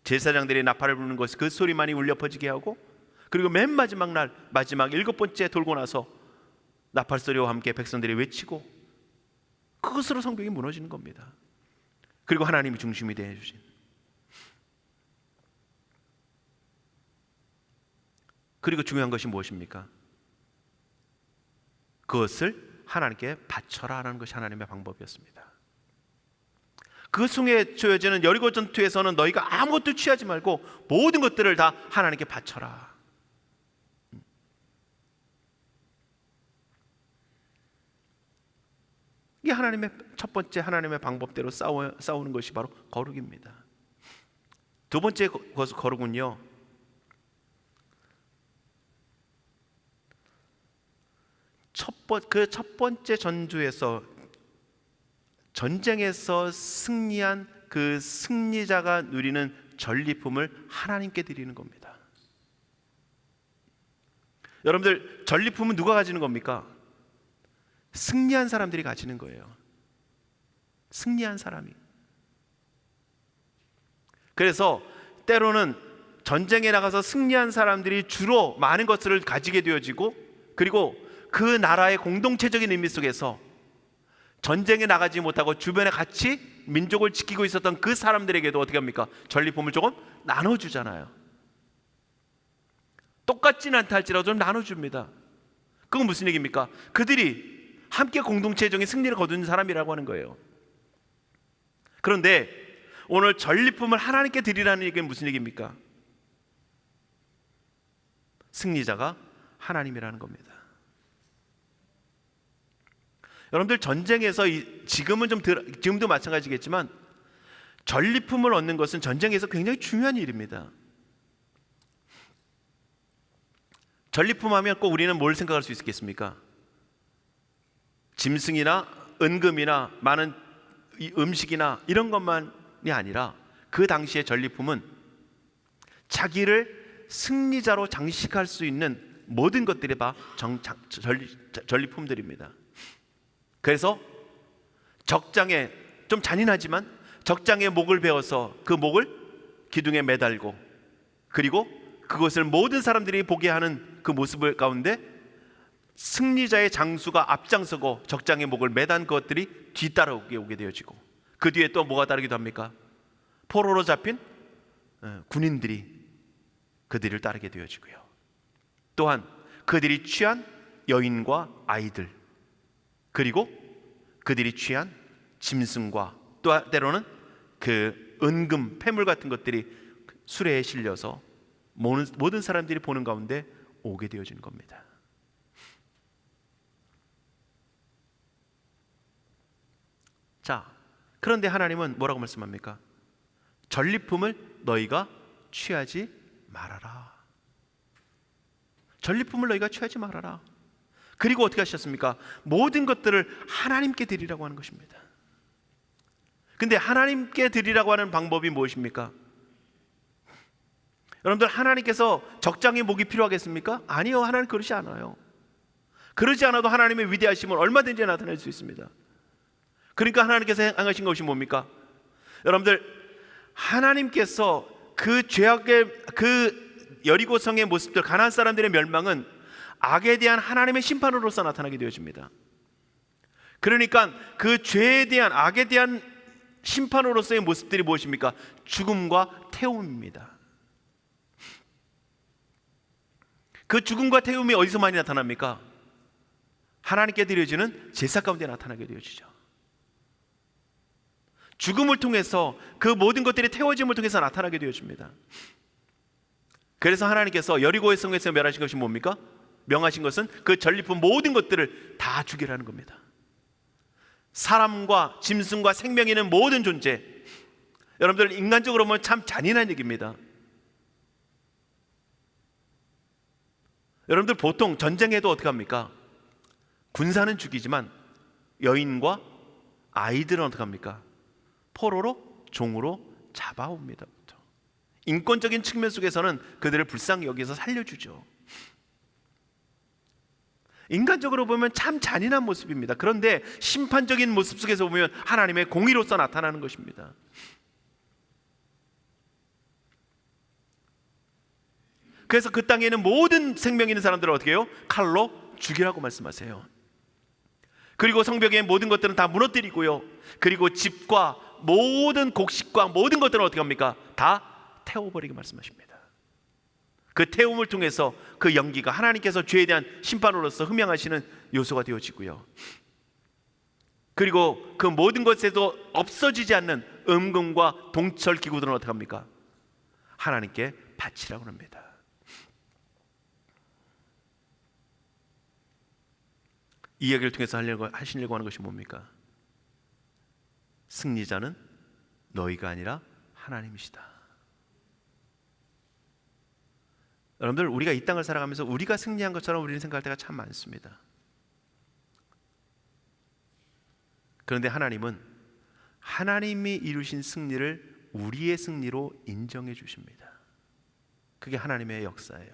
제사장들이 나팔을 부는 것, 그 소리만이 울려 퍼지게 하고, 그리고 맨 마지막 날, 마지막 7번째 돌고 나서 나팔 소리와 함께 백성들이 외치고, 그것으로 성벽이 무너지는 겁니다. 그리고 하나님이 중심이 되어 주신, 그리고 중요한 것이 무엇입니까? 그것을 하나님께 바쳐라라는 것이 하나님의 방법이었습니다. 그 중에 주어지는 여리고 전투에서는 너희가 아무것도 취하지 말고 모든 것들을 다 하나님께 바쳐라. 이게 하나님의 첫 번째, 하나님의 방법대로 싸우는 것이 바로 거룩입니다. 두 번째 거룩은요, 그 첫 번째 전쟁에서 승리한 그 승리자가 누리는 전리품을 하나님께 드리는 겁니다. 여러분들, 전리품은 누가 가지는 겁니까? 승리한 사람들이 가지는 거예요. 승리한 사람이. 그래서 때로는 전쟁에 나가서 승리한 사람들이 주로 많은 것들을 가지게 되어지고, 그리고 그 나라의 공동체적인 의미 속에서 전쟁에 나가지 못하고 주변에 같이 민족을 지키고 있었던 그 사람들에게도 어떻게 합니까? 전리품을 조금 나눠주잖아요. 똑같지는 않다 할지라도 좀 나눠줍니다. 그건 무슨 얘기입니까? 그들이 함께 공동체적인 승리를 거둔 사람이라고 하는 거예요. 그런데 오늘 전리품을 하나님께 드리라는 얘기는 무슨 얘기입니까? 승리자가 하나님이라는 겁니다. 여러분들, 전쟁에서 지금도 마찬가지겠지만 전리품을 얻는 것은 전쟁에서 굉장히 중요한 일입니다. 전리품 하면 꼭 우리는 뭘 생각할 수 있겠습니까? 짐승이나 은금이나 많은 음식이나 이런 것만이 아니라, 그 당시의 전리품은 자기를 승리자로 장식할 수 있는 모든 것들이 다 전리품들입니다. 그래서 적장에, 좀 잔인하지만 적장에 목을 베어서 그 목을 기둥에 매달고, 그리고 그것을 모든 사람들이 보게 하는 그 모습을 가운데 승리자의 장수가 앞장서고 적장의 목을 매단 것들이 뒤따라오게 되어지고, 그 뒤에 또 뭐가 따르기도 합니까? 포로로 잡힌 군인들이 그들을 따르게 되어지고요. 또한 그들이 취한 여인과 아이들, 그리고 그들이 취한 짐승과 또 때로는 그 은금, 폐물 같은 것들이 수레에 실려서 모든 사람들이 보는 가운데 오게 되어진 겁니다. 자, 그런데 하나님은 뭐라고 말씀합니까? 전리품을 너희가 취하지 말아라. 전리품을 너희가 취하지 말아라. 그리고 어떻게 하셨습니까? 모든 것들을 하나님께 드리라고 하는 것입니다. 근데 하나님께 드리라고 하는 방법이 무엇입니까? 여러분들, 하나님께서 적장의 목이 필요하겠습니까? 아니요, 하나님 그러지 않아요. 그러지 않아도 하나님의 위대하심을 얼마든지 나타낼 수 있습니다. 그러니까 하나님께서 행하신 것이 뭡니까? 여러분들, 하나님께서 그 죄악의 그 여리고성의 모습들, 가나안 사람들의 멸망은 악에 대한 하나님의 심판으로서 나타나게 되어집니다. 그러니까 그 죄에 대한, 악에 대한 심판으로서의 모습들이 무엇입니까? 죽음과 태움입니다. 그 죽음과 태움이 어디서 많이 나타납니까? 하나님께 드려지는 제사 가운데 나타나게 되어지죠. 죽음을 통해서, 그 모든 것들이 태워짐을 통해서 나타나게 되어집니다. 그래서 하나님께서 여리고의 성에서 멸하신 것이 뭡니까? 명하신 것은 그 전리품 모든 것들을 다 죽이라는 겁니다. 사람과 짐승과 생명 있는 모든 존재, 여러분들 인간적으로 보면 참 잔인한 얘기입니다. 여러분들 보통 전쟁에도 어떻게 합니까? 군사는 죽이지만 여인과 아이들은 어떻게 합니까? 포로로, 종으로 잡아옵니다. 인권적인 측면 속에서는 그들을 불쌍히 여기서 살려주죠. 인간적으로 보면 참 잔인한 모습입니다. 그런데 심판적인 모습 속에서 보면 하나님의 공의로서 나타나는 것입니다. 그래서 그 땅에 있는 모든 생명 있는 사람들을 어떻게 해요? 칼로 죽이라고 말씀하세요. 그리고 성벽의 모든 것들은 다 무너뜨리고요, 그리고 집과 모든 곡식과 모든 것들은 어떻게 합니까? 다 태워버리게 말씀하십니다. 그 태움을 통해서 그 연기가 하나님께서 죄에 대한 심판으로서 흠양하시는 요소가 되어지고요, 그리고 그 모든 것에도 없어지지 않는 음금과 동철 기구들은 어떻게 합니까? 하나님께 바치라고 합니다. 이 이야기를 통해서 하시려고 하는 것이 뭡니까? 승리자는 너희가 아니라 하나님이시다. 여러분들, 우리가 이 땅을 살아가면서 우리가 승리한 것처럼 우리는 생각할 때가 참 많습니다. 그런데 하나님은 하나님이 이루신 승리를 우리의 승리로 인정해 주십니다. 그게 하나님의 역사예요.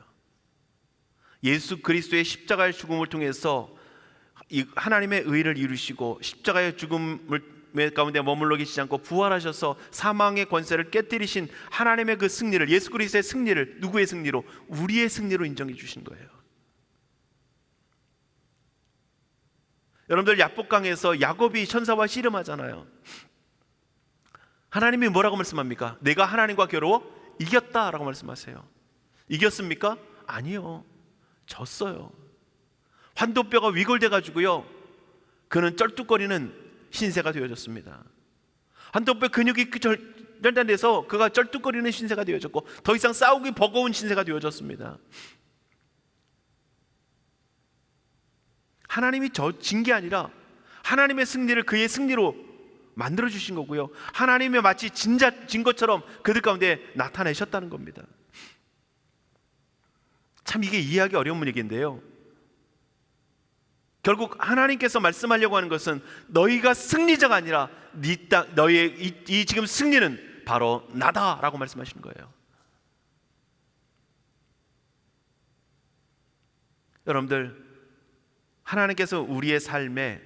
예수 그리스도의 십자가의 죽음을 통해서 하나님의 의를 이루시고 십자가의 죽음을 가운데 머물러 계시지 않고 부활하셔서 사망의 권세를 깨뜨리신 하나님의 그 승리를, 예수 그리스도의 승리를 누구의 승리로? 우리의 승리로 인정해 주신 거예요. 여러분들, 야복강에서 야곱이 천사와 씨름하잖아요. 하나님이 뭐라고 말씀합니까? 내가 하나님과 겨루어 이겼다라고 말씀하세요. 이겼습니까? 아니요, 졌어요. 환도뼈가 위골돼 가지고요, 그는 쩔뚝거리는 신세가 되어졌습니다. 환도뼈 근육이 절단돼서 그가 쩔뚝거리는 신세가 되어졌고, 더 이상 싸우기 버거운 신세가 되어졌습니다. 하나님이 진 게 아니라 하나님의 승리를 그의 승리로 만들어 주신 거고요, 하나님이 마치 진 것처럼 그들 가운데 나타내셨다는 겁니다. 참 이게 이해하기 어려운 문제인데요, 결국 하나님께서 말씀하려고 하는 것은 너희가 승리자가 아니라 너희의 이 지금 승리는 바로 나다라고 말씀하시는 거예요. 여러분들, 하나님께서 우리의 삶에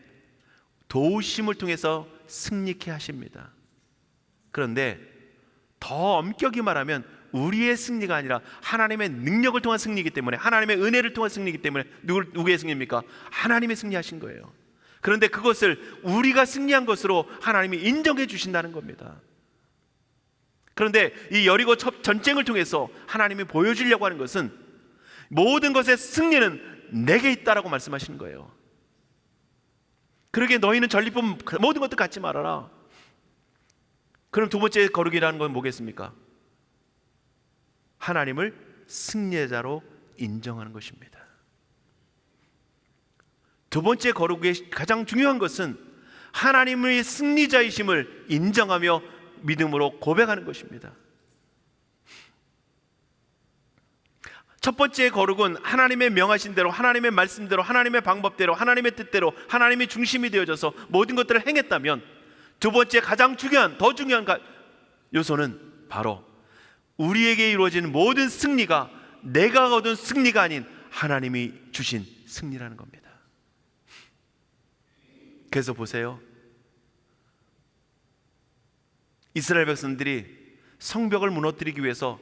도우심을 통해서 승리케 하십니다. 그런데 더 엄격히 말하면 우리의 승리가 아니라 하나님의 능력을 통한 승리이기 때문에, 하나님의 은혜를 통한 승리이기 때문에 누구의 승리입니까? 하나님의 승리하신 거예요. 그런데 그것을 우리가 승리한 것으로 하나님이 인정해 주신다는 겁니다. 그런데 이 여리고 전쟁을 통해서 하나님이 보여주려고 하는 것은 모든 것의 승리는 내게 있다라고 말씀하시는 거예요. 그러기에 너희는 전리품 모든 것도 갖지 말아라. 그럼 두 번째 거룩이라는 건 뭐겠습니까? 하나님을 승리자로 인정하는 것입니다. 두 번째 거룩의 가장 중요한 것은 하나님의 승리자이심을 인정하며 믿음으로 고백하는 것입니다. 첫 번째 거룩은 하나님의 명하신 대로, 하나님의 말씀대로, 하나님의 방법대로, 하나님의 뜻대로 하나님이 중심이 되어져서 모든 것들을 행했다면, 두 번째 가장 중요한, 더 중요한 요소는 바로 우리에게 이루어지는 모든 승리가 내가 얻은 승리가 아닌 하나님이 주신 승리라는 겁니다. 그래서 보세요, 이스라엘 백성들이 성벽을 무너뜨리기 위해서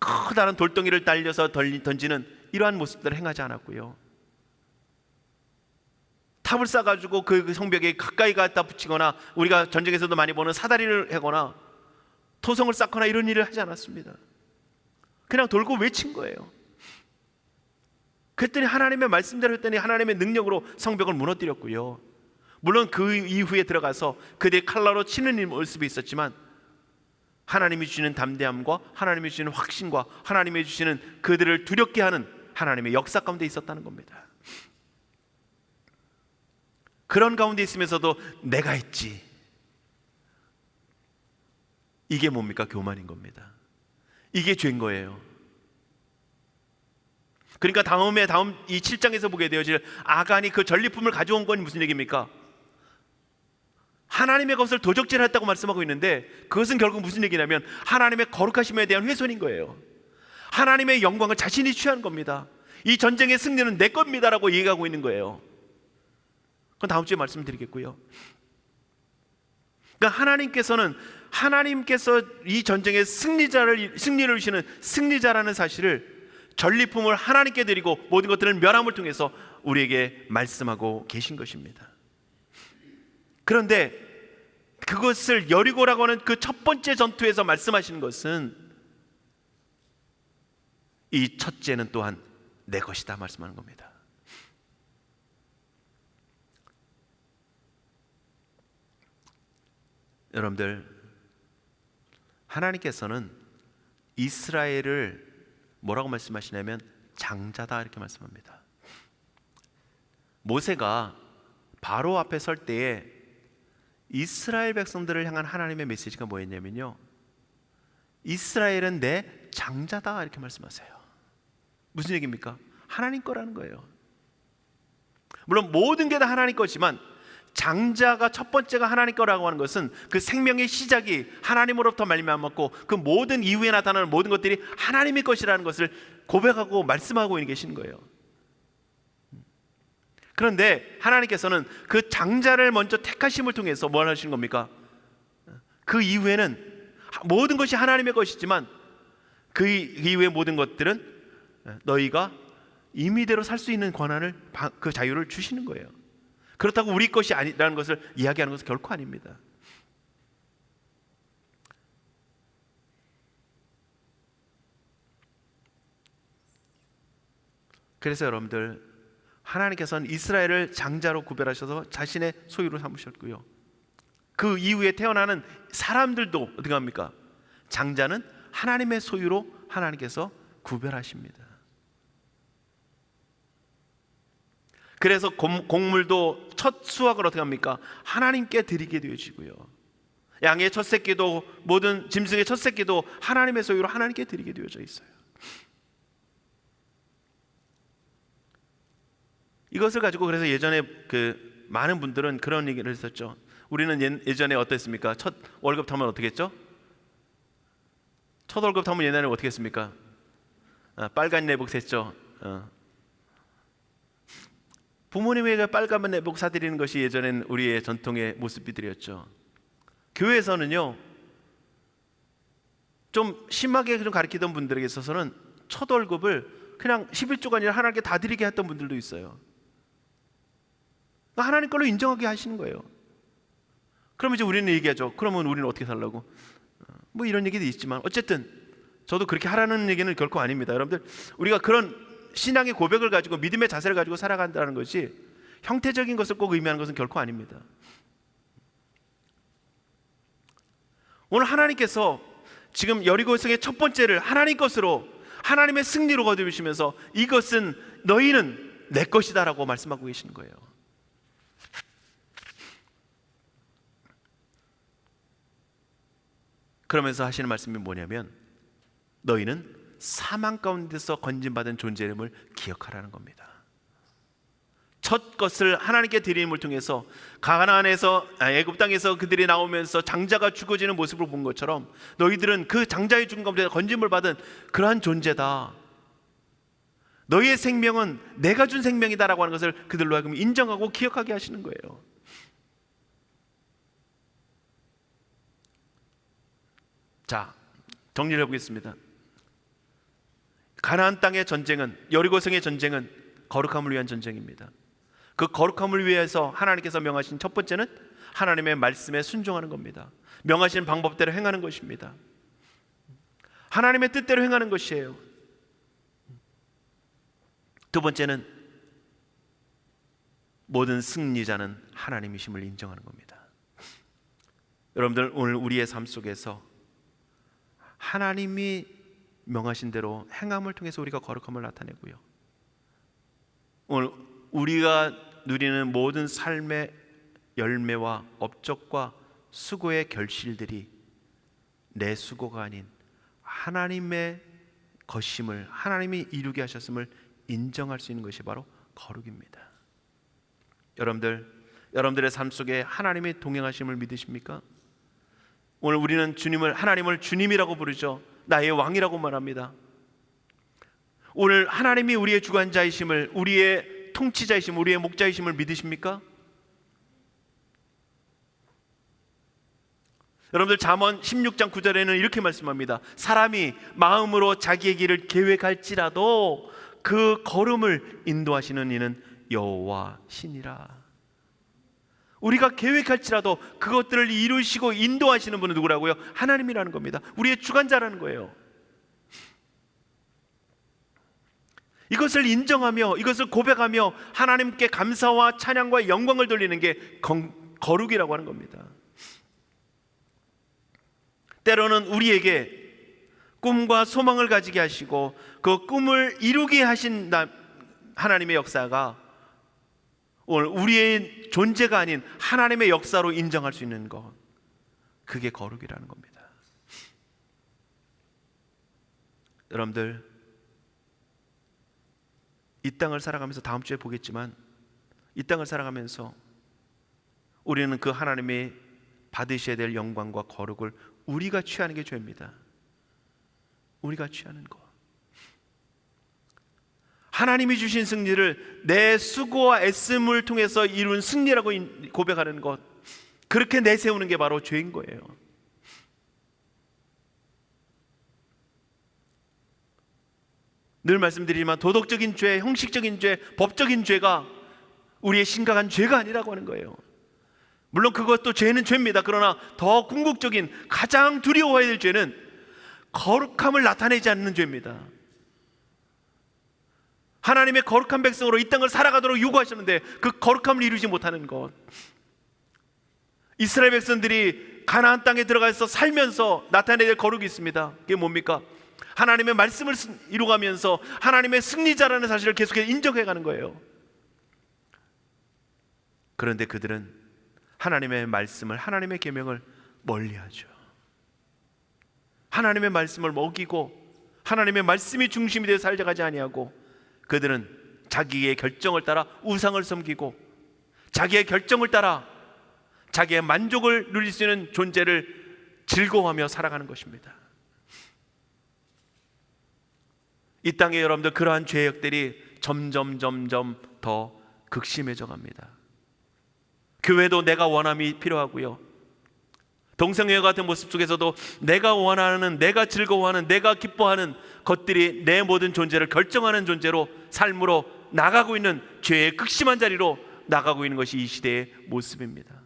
커다란 돌덩이를 달려서 던지는 이러한 모습들을 행하지 않았고요, 탑을 쌓아가지고 그 성벽에 가까이 갖다 붙이거나 우리가 전쟁에서도 많이 보는 사다리를 하거나 토성을 쌓거나 이런 일을 하지 않았습니다. 그냥 돌고 외친 거예요. 그랬더니 하나님의 말씀대로 했더니 하나님의 능력으로 성벽을 무너뜨렸고요, 물론 그 이후에 들어가서 그들의 칼라로 치는 모습이 있었지만 하나님이 주시는 담대함과 하나님이 주시는 확신과 하나님이 주시는 그들을 두렵게 하는 하나님의 역사 가운데 있었다는 겁니다. 그런 가운데 있으면서도 내가 했지, 이게 뭡니까? 교만인 겁니다. 이게 죄인 거예요. 그러니까 다음 이 7장에서 보게 되어질 아간이 그 전리품을 가져온 건 무슨 얘기입니까? 하나님의 것을 도적질했다고 말씀하고 있는데, 그것은 결국 무슨 얘기냐면 하나님의 거룩하심에 대한 훼손인 거예요. 하나님의 영광을 자신이 취한 겁니다. 이 전쟁의 승리는 내 겁니다라고 얘기하고 있는 거예요. 그건 다음 주에 말씀드리겠고요. 그러니까 하나님께서 이 전쟁의 승리를 주시는 승리자라는 사실을, 전리품을 하나님께 드리고 모든 것들을 멸함을 통해서 우리에게 말씀하고 계신 것입니다. 그런데 그것을 여리고라고 하는 그 첫 번째 전투에서 말씀하시는 것은 이 첫째는 또한 내 것이다 말씀하는 겁니다. 여러분들, 하나님께서는 이스라엘을 뭐라고 말씀하시냐면 장자다 이렇게 말씀합니다. 모세가 바로 앞에 설 때에 이스라엘 백성들을 향한 하나님의 메시지가 뭐였냐면요, 이스라엘은 내 장자다 이렇게 말씀하세요. 무슨 얘기입니까? 하나님 거라는 거예요. 물론 모든 게 다 하나님 것이지만 장자가 첫 번째가 하나님 거라고 하는 것은 그 생명의 시작이 하나님으로부터 말미암았고 그 모든 이후에 나타나는 모든 것들이 하나님의 것이라는 것을 고백하고 말씀하고 계시는 거예요. 그런데 하나님께서는 그 장자를 먼저 택하심을 통해서 뭘 하시는 겁니까? 그 이후에는 모든 것이 하나님의 것이지만 그 이후의 모든 것들은 너희가 임의대로 살 수 있는 권한을, 그 자유를 주시는 거예요. 그렇다고 우리 것이 아니라는 것을 이야기하는 것은 결코 아닙니다. 그래서 여러분들, 하나님께서는 이스라엘을 장자로 구별하셔서 자신의 소유로 삼으셨고요, 그 이후에 태어나는 사람들도 어떻게 합니까? 장자는 하나님의 소유로 하나님께서 구별하십니다. 그래서 곡물도 첫 수확을 어떻게 합니까? 하나님께 드리게 되어지고요, 양의 첫 새끼도 모든 짐승의 첫 새끼도 하나님의 소유로 하나님께 드리게 되어져 있어요. 이것을 가지고 그래서 예전에 그 많은 분들은 그런 얘기를 했었죠. 우리는 예전에 어땠습니까? 첫 월급 타면 어떻게 했죠? 첫 월급 타면 옛날에 어떻게 했습니까? 빨간 내복 샀죠. 부모님에게 빨간 내복 사드리는 것이 예전엔 우리의 전통의 모습이들이었죠. 교회에서는요, 좀 심하게 좀 가르치던 분들에게 있어서는 첫 월급을 그냥 11조가 아니라 하나님께 다 드리게 했던 분들도 있어요. 하나님 걸로 인정하게 하시는 거예요. 그러면 이제 우리는 얘기하죠. 그러면 우리는 어떻게 살라고? 뭐 이런 얘기도 있지만 어쨌든 저도 그렇게 하라는 얘기는 결코 아닙니다. 여러분들, 우리가 그런 신앙의 고백을 가지고 믿음의 자세를 가지고 살아간다는 것이 형태적인 것을 꼭 의미하는 것은 결코 아닙니다. 오늘 하나님께서 지금 여리고성의 첫 번째를 하나님 것으로, 하나님의 승리로 거두시면서 이것은 너희는 내 것이다 라고 말씀하고 계시는 거예요. 그러면서 하시는 말씀이 뭐냐면 너희는 사망 가운데서 건진받은 존재임을 기억하라는 겁니다. 첫 것을 하나님께 드림을 통해서 가나안에서 애굽 땅에서 그들이 나오면서 장자가 죽어지는 모습을 본 것처럼 너희들은 그 장자의 죽음 가운데 건짐을 받은 그러한 존재다. 너희의 생명은 내가 준 생명이다라고 하는 것을 그들로 하여금 인정하고 기억하게 하시는 거예요. 자, 정리를 해보겠습니다. 가나안 땅의 전쟁은, 여리고성의 전쟁은 거룩함을 위한 전쟁입니다. 그 거룩함을 위해서 하나님께서 명하신 첫 번째는 하나님의 말씀에 순종하는 겁니다. 명하신 방법대로 행하는 것입니다. 하나님의 뜻대로 행하는 것이에요. 두 번째는 모든 승리자는 하나님이심을 인정하는 겁니다. 여러분들, 오늘 우리의 삶 속에서 하나님이 명하신 대로 행함을 통해서 우리가 거룩함을 나타내고요, 오늘 우리가 누리는 모든 삶의 열매와 업적과 수고의 결실들이 내 수고가 아닌 하나님의 것임을, 하나님이 이루게 하셨음을 인정할 수 있는 것이 바로 거룩입니다. 여러분들의 삶 속에 하나님의 동행하심을 믿으십니까? 오늘 우리는 하나님을 주님이라고 부르죠. 나의 왕이라고 말합니다. 오늘 하나님이 우리의 주관자이심을, 우리의 통치자이심, 우리의 목자이심을 믿으십니까? 여러분들, 잠언 16장 9절에는 이렇게 말씀합니다. 사람이 마음으로 자기의 길을 계획할지라도 그 걸음을 인도하시는 이는 여호와시니라. 우리가 계획할지라도 그것들을 이루시고 인도하시는 분은 누구라고요? 하나님이라는 겁니다. 우리의 주관자라는 거예요. 이것을 인정하며 이것을 고백하며 하나님께 감사와 찬양과 영광을 돌리는 게 거룩이라고 하는 겁니다. 때로는 우리에게 꿈과 소망을 가지게 하시고 그 꿈을 이루게 하신 하나님의 역사가 오늘 우리의 존재가 아닌 하나님의 역사로 인정할 수 있는 것, 그게 거룩이라는 겁니다. 여러분들, 이 땅을 살아가면서, 다음 주에 보겠지만, 이 땅을 살아가면서 우리는 그 하나님이 받으셔야 될 영광과 거룩을 우리가 취하는 게 죄입니다. 우리가 취하는 것, 하나님이 주신 승리를 내 수고와 애씀을 통해서 이룬 승리라고 고백하는 것, 그렇게 내세우는 게 바로 죄인 거예요. 늘 말씀드리지만 도덕적인 죄, 형식적인 죄, 법적인 죄가 우리의 심각한 죄가 아니라고 하는 거예요. 물론 그것도 죄는 죄입니다. 그러나 더 궁극적인, 가장 두려워해야 될 죄는 거룩함을 나타내지 않는 죄입니다. 하나님의 거룩한 백성으로 이 땅을 살아가도록 요구하셨는데 그 거룩함을 이루지 못하는 것, 이스라엘 백성들이 가나안 땅에 들어가서 살면서 나타내야 될 거룩이 있습니다. 그게 뭡니까? 하나님의 말씀을 이루가면서 하나님의 승리자라는 사실을 계속해서 인정해가는 거예요. 그런데 그들은 하나님의 말씀을, 하나님의 계명을 멀리하죠. 하나님의 말씀을 먹이고 하나님의 말씀이 중심이 되어 살아가지 아니하고, 그들은 자기의 결정을 따라 우상을 섬기고 자기의 결정을 따라 자기의 만족을 누릴 수 있는 존재를 즐거워하며 살아가는 것입니다. 이 땅에 여러분들, 그러한 죄악들이 점점 더 극심해져 갑니다. 교회도 내가 원함이 필요하고요, 동성애 같은 모습 속에서도 내가 원하는, 내가 즐거워하는, 내가 기뻐하는 것들이 내 모든 존재를 결정하는 존재로, 삶으로 나가고 있는, 죄의 극심한 자리로 나가고 있는 것이 이 시대의 모습입니다.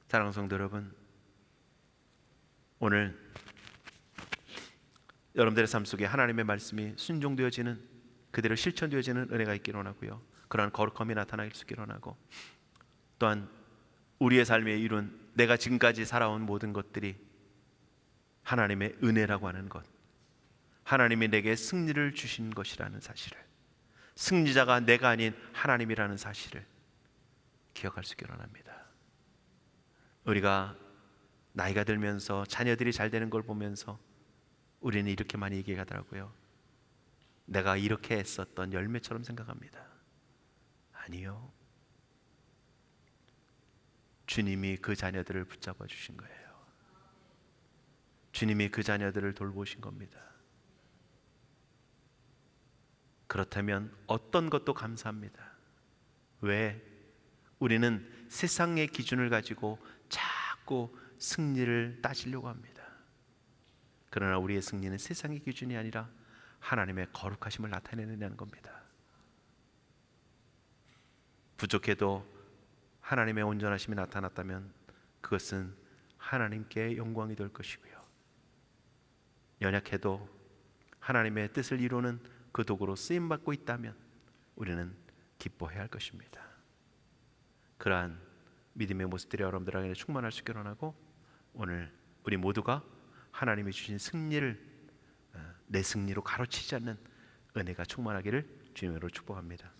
사랑하는 성도 여러분, 오늘 여러분들의 삶 속에 하나님의 말씀이 순종되어지는, 그대로 실천되어지는 은혜가 있기를 원하고요, 그러한 거룩함이 나타나길 수 있기를 원하고, 또한 우리의 삶에 이룬 내가 지금까지 살아온 모든 것들이 하나님의 은혜라고 하는 것, 하나님이 내게 승리를 주신 것이라는 사실을, 승리자가 내가 아닌 하나님이라는 사실을 기억할 수 있기를 원합니다. 우리가 나이가 들면서 자녀들이 잘 되는 걸 보면서 우리는 이렇게 많이 얘기하더라고요. 내가 이렇게 했었던 열매처럼 생각합니다. 아니요, 주님이 그 자녀들을 붙잡아 주신 거예요. 주님이 그 자녀들을 돌보신 겁니다. 그렇다면 어떤 것도 감사합니다. 왜? 우리는 세상의 기준을 가지고 자꾸 승리를 따지려고 합니다. 그러나 우리의 승리는 세상의 기준이 아니라 하나님의 거룩하심을 나타내느냐는 겁니다. 부족해도 하나님의 온전하심이 나타났다면 그것은 하나님께 영광이 될 것이고요, 연약해도 하나님의 뜻을 이루는 그 도구로 쓰임받고 있다면 우리는 기뻐해야 할 것입니다. 그러한 믿음의 모습들이 여러분들에게 충만할 수 있기를 원하고, 오늘 우리 모두가 하나님이 주신 승리를 내 승리로 가로치지 않는 은혜가 충만하기를 주님으로 축복합니다.